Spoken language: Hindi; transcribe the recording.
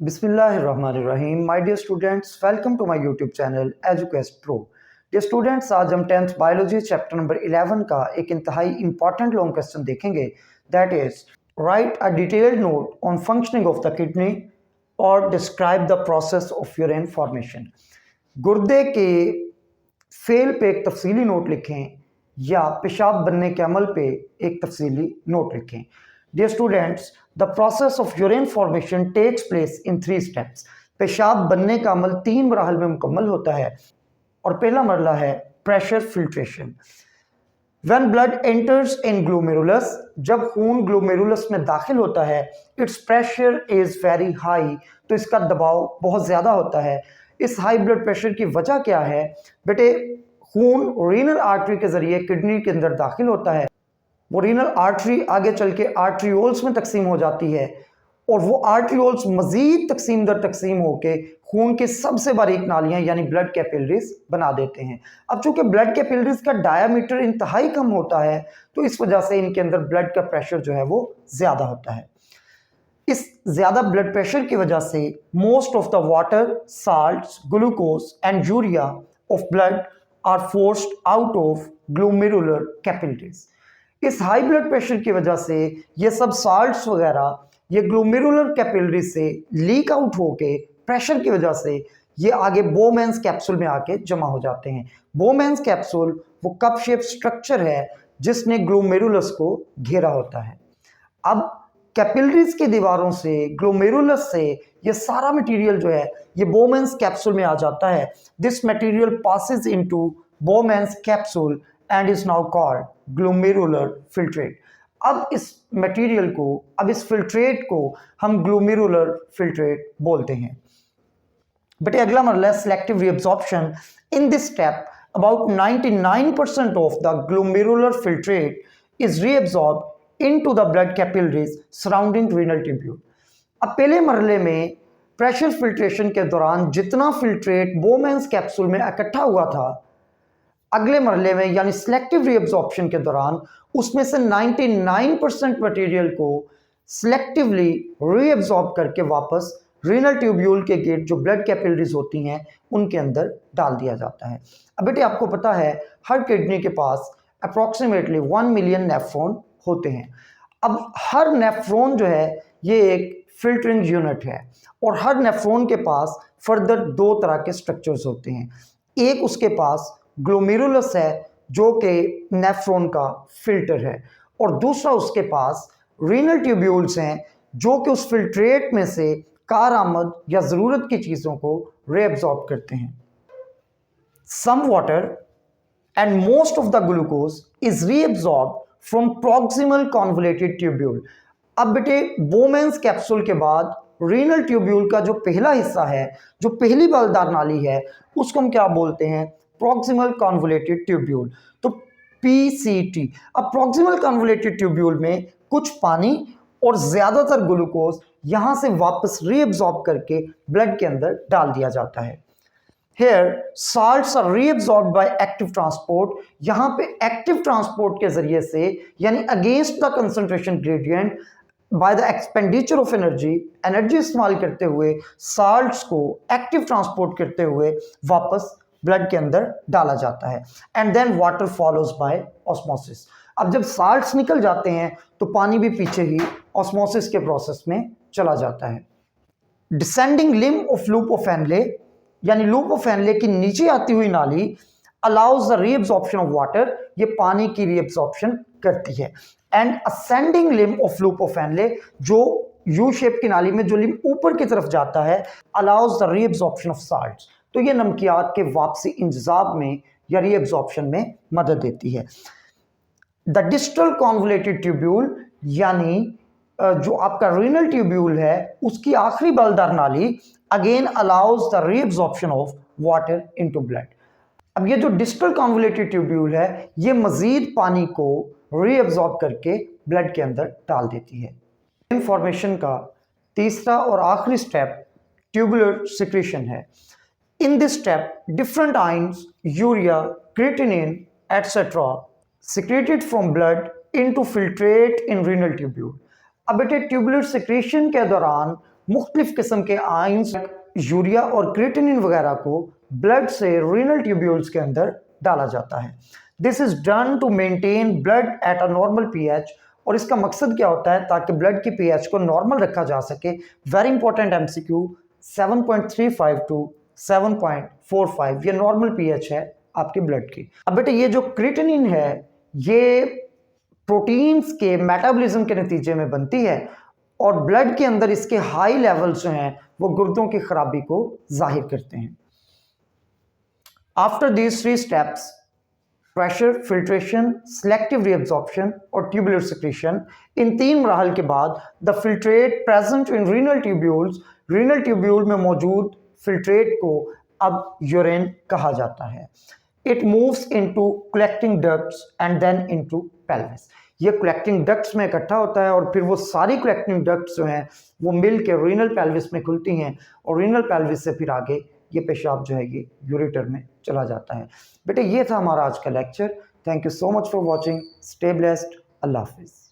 बिस्मिल्लाहिर्रहमानिर्रहीम। My dear students, welcome to my YouTube channel Educast Pro. Dear students, आज हम 10th बायोलॉजी चैप्टर नंबर 11 का एक इंतहाई इंपॉर्टेंट लॉन्ग क्वेश्चन देखेंगे। That is right a detailed note on functioning of the kidney और describe the process of urine formation. गुर्दे के फेल पे एक तफसीली नोट लिखें या पेशाब बनने के अमल पे एक तफसीली नोट लिखें। Dear students, the process of urine formation takes place in 3 steps. पेशाब बनने का अमल 3 मराहल में मुकम्मल होता है और पहला मरला है pressure filtration. When blood enters in glomerulus, जब खून ग्लोमेरुलस में दाखिल होता है, its pressure is very high, तो इसका दबाव बहुत ज़्यादा होता है। इस हाई ब्लड प्रेशर की वजह क्या है? बेटे, खून रीनल आर्टरी के ज़रिए किडनी के अंदर दाखिल होता है। वो रीनल आर्टरी आगे चल के आर्ट्रियोल्स में तकसीम हो जाती है और वो आर्ट्रियोल्स मज़ीद तकसीम दर तकसीम होके खून की सबसे बारीक नालियाँ यानी ब्लड कैपिलरीज बना देते हैं। अब चूंकि ब्लड कैपिलरीज का डायामीटर इंतहाई कम होता है, तो इस वजह से इनके अंदर ब्लड का प्रेशर जो है वो ज़्यादा होता है। इस ज़्यादा ब्लड प्रेशर की वजह से most of the water, salts, glucose and urea of blood are forced out of glomerular capillaries. इस हाई ब्लड प्रेशर की वजह से ये सब साल्ट्स वगैरह ये ग्लोमेरुलर कैपिलरी से लीक आउट होके प्रेशर की वजह से ये आगे बोमेंस कैप्सूल में आके जमा हो जाते हैं। बोमेंस कैप्सूल वो कप शेप स्ट्रक्चर है जिसने ग्लोमेरुलस को घेरा होता है। अब कैपिलरीज की दीवारों से, ग्लोमेरुलस से ये सारा मटेरियल जो है ये बोमेंस कैप्सूल में आ जाता है। This material passes into बोमेंस capsule and is now called glomerular filtrate. अब इस मटेरियल को, अब इस फिल्ट्रेट को हम ग्लोमेरुलर फिल्ट्रेट बोलते हैं। बट अगला मरला है selective reabsorption. In this step about 99% of the glomerular filtrate is reabsorb into the blood capillaries surrounding renal tubule. अब पहले मरले में प्रेशर फिल्ट्रेशन के दौरान जितना फिल्ट्रेट बोमेंस कैप्सूल में इकट्ठा हुआ था, अगले मरले में यानी सिलेक्टिव रीअब्जॉर्प्शन के दौरान उसमें से 99% मटेरियल को सिलेक्टिवली रीअब्जॉर्ब करके वापस रीनल ट्यूब्यूल के गेट जो ब्लड कैपिलरीज होती हैं उनके अंदर डाल दिया जाता है। अब बेटे, आपको पता है हर किडनी के पास अप्रॉक्सीमेटली 1 मिलियन नेफ्रॉन होते हैं। अब हर नेफ्रॉन जो है ये एक फिल्टरिंग यूनिट है और हर नेफ्रॉन के पास फर्दर 2 तरह के स्ट्रक्चर्स होते हैं। एक उसके पास ग्लोमेरुलस है जो कि नेफ्रॉन का फिल्टर है और दूसरा उसके पास रीनल ट्यूब्यूल्स हैं जो कि उस फिल्ट्रेट में से कारआमद या ज़रूरत की चीज़ों को रीअब्सॉर्ब करते हैं। Some water and most of the glucose is reabsorb from proximal convoluted tubule. अब बेटे, बोमेंस कैप्सूल के बाद रीनल ट्यूब्यूल का जो पहला हिस्सा है, जो पहली बलदार नाली है, उसको हम क्या बोलते हैं? प्रॉक्सिमल कॉन्वोलेटेड ट्यूब्यूल, तो PCT। अब प्रॉक्सिमल कॉन्वोलेटेड ट्यूब्यूल में कुछ पानी और ज्यादातर ग्लूकोज यहां से वापस रीअब्सॉर्ब करके ब्लड के अंदर डाल दिया जाता है। Here salts are reabsorbed by active transport। यहां पे एक्टिव ट्रांसपोर्ट के जरिए से यानी against the concentration gradient by the expenditure of energy, energy इस्तेमाल करते हुए साल्ट्स को एक्टिव ट्रांसपोर्ट करते हुए वापस ब्लड के अंदर डाला जाता है। And then water follows by osmosis. अब जब साल्ट्स निकल जाते हैं तो पानी भी पीछे ही ऑस्मोसिस के प्रोसेस में चला जाता है। Descending limb of loop of Henle यानी लूप ऑफ एनले की नीचे आती हुई नाली allows the reabsorption of water, ये पानी की रीअब्सॉर्प्शन करती है। And ascending Liam of loop of Henle, जो यू शेप की नाली में जो लिम ऊपर की तरफ जाता है, allows the reabsorption of salts, तो ये नमकियात के वापसी इंतजाम में या रीअब्सॉर्प्शन में मदद देती है। द डिस्टल कॉन्वोलेटेड ट्यूब्यूल यानी जो आपका रीनल ट्यूब्यूल है उसकी आखिरी बलदार नाली again allows the reabsorption of water into blood. अब ये जो डिस्टल कॉन्वोलेटेड ट्यूब्यूल है ये मजीद पानी को रीअब्सॉर्ब करके ब्लड के अंदर डाल देती है। इन्फॉर्मेशन का तीसरा और आखिरी स्टेप ट्यूबुलर सिक्रीशन है। In this step, different ions, urea, creatinine, etc. secreted from blood into filtrate in renal tubule। अब बेटे, ट्यूबुलर सिक्रेशन के दौरान मुख्तलिफ किस्म के आयंस यूरिया और क्रिएटिनिन वगैरह को ब्लड से रीनल ट्यूब्यूल्स के अंदर डाला जाता है। This is done to maintain blood at a normal pH, और इसका मकसद क्या होता है, ताकि ब्लड की पीएच को नॉर्मल रखा जा सके। वेरी इंपॉर्टेंट एमसीक्यू, 7.35 टू 7.45 ये नॉर्मल पीएच है आपके ब्लड की। अब बेटे ये जो क्रिएटिनिन है ये प्रोटीन्स के मेटाबॉलिज्म के नतीजे में बनती है, और ब्लड के अंदर इसके हाई लेवल्स जो हैं वो गुर्दों की खराबी को जाहिर करते हैं। After these 3 steps, pressure, filtration, selective reabsorption और ट्यूबुलर सिक्रीशन, इन 3 मराहल के बाद the filtrate present in renal tubules, renal tubule में मौजूद फिल्ट्रेट को अब यूरिन कहा जाता है। It moves into collecting ducts and then into pelvis. ये कलेक्टिंग डक्ट्स में इकट्ठा होता है और फिर वो सारी कलेक्टिंग डक्ट्स जो हैं वो मिल के रीनल पेल्विस में खुलती हैं, और रीनल पेल्विस से फिर आगे ये पेशाब जो है ये यूरेटर में चला जाता है। बेटे ये था हमारा आज का lecture. Thank you so much for watching. Stay blessed. अल्लाह हाफिज़।